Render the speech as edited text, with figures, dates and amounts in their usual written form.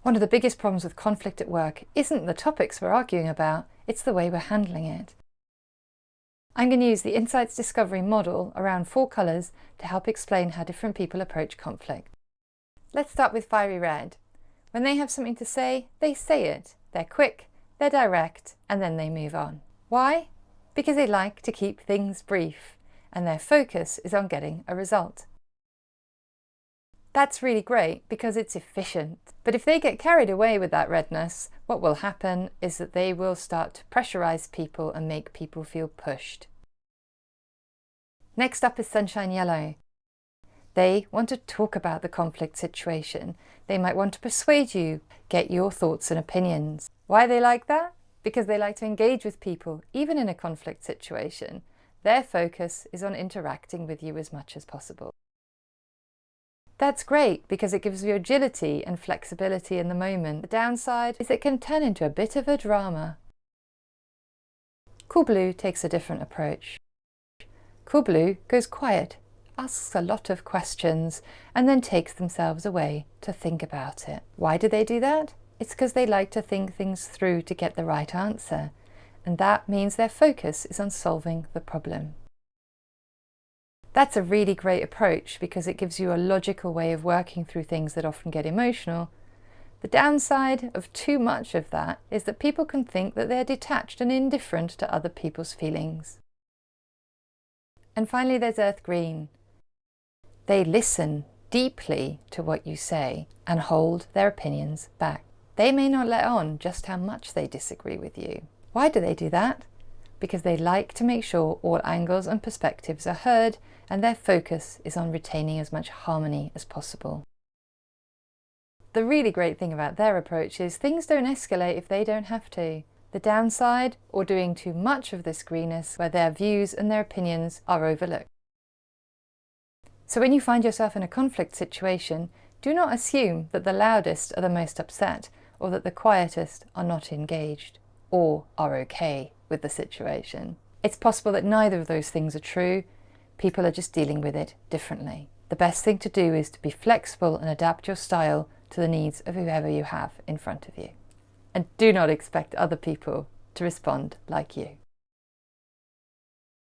One of the biggest problems with conflict at work isn't the topics we're arguing about, it's the way we're handling it. I'm going to use the Insights Discovery model around 4 colours to help explain how different people approach conflict. Let's start with fiery red. When they have something to say, they say it. They're quick, they're direct, and then they move on. Why? Because they like to keep things brief, and their focus is on getting a result. That's really great because it's efficient. But if they get carried away with that redness, what will happen is that they will start to pressurize people and make people feel pushed. Next up is sunshine yellow. They want to talk about the conflict situation. They might want to persuade you, get your thoughts and opinions. Why are they like that? Because they like to engage with people, even in a conflict situation. Their focus is on interacting with you as much as possible. That's great because it gives you agility and flexibility in the moment. The downside is it can turn into a bit of a drama. Cool blue takes a different approach. Cool blue goes quiet, asks a lot of questions, and then takes themselves away to think about it. Why do they do that? It's because they like to think things through to get the right answer, and that means their focus is on solving the problem. That's a really great approach because it gives you a logical way of working through things that often get emotional. The downside of too much of that is that people can think that they're detached and indifferent to other people's feelings. And finally, there's earth green. They listen deeply to what you say and hold their opinions back. They may not let on just how much they disagree with you. Why do they do that? Because they like to make sure all angles and perspectives are heard and their focus is on retaining as much harmony as possible. The really great thing about their approach is things don't escalate if they don't have to. The downside, or doing too much of this greenness, where their views and their opinions are overlooked. So when you find yourself in a conflict situation, do not assume that the loudest are the most upset, or that the quietest are not engaged, or are okay with the situation. It's possible that neither of those things are true. People are just dealing with it differently. The best thing to do is to be flexible and adapt your style to the needs of whoever you have in front of you. And do not expect other people to respond like you.